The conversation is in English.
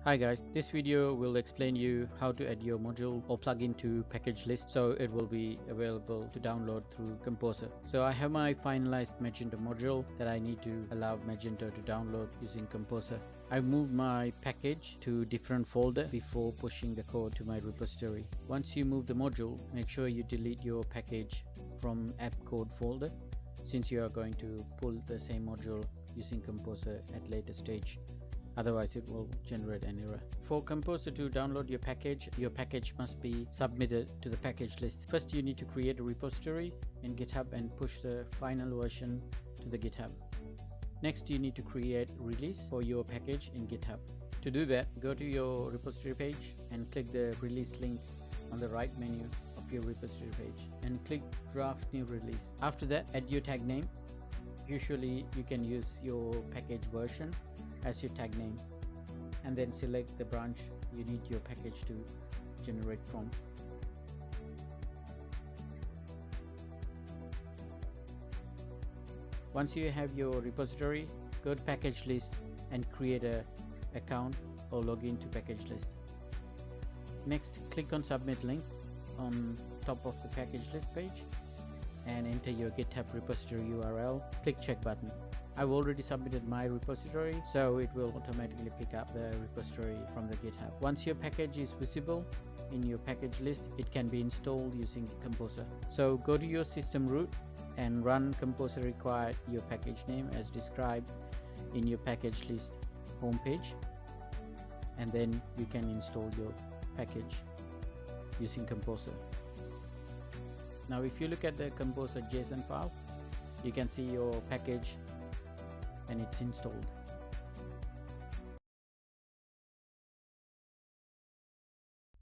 Hi guys, this video will explain you how to add your module or plugin to package list so it will be available to download through Composer. So I have my finalized Magento module that I need to allow Magento to download using Composer. I moved my package to different folder before pushing the code to my repository. Once you move the module, make sure you delete your package from app code folder since you are going to pull the same module using Composer at later stage. Otherwise it will generate an error. For Composer to download your package must be submitted to the package list. First you need to create a repository in GitHub and push the final version to the GitHub. Next you need to create release for your package in GitHub. To do that, go to your repository page and click the release link on the right menu of your repository page and click draft new release. After that, add your tag name. Usually you can use your package version as your tag name, and then select the branch you need your package to generate from. Once you have your repository, go to package list and create a account or login to package list. Next, click on submit link on top of the package list page and enter your GitHub repository URL. Click check button. I've already submitted my repository, so it will automatically pick up the repository from the GitHub. Once your package is visible in your package list, it can be installed using Composer. So go to your system root and run Composer required your package name as described in your package list homepage, and then you can install your package using Composer. Now if you look at the Composer JSON file, you can see your package and it's installed.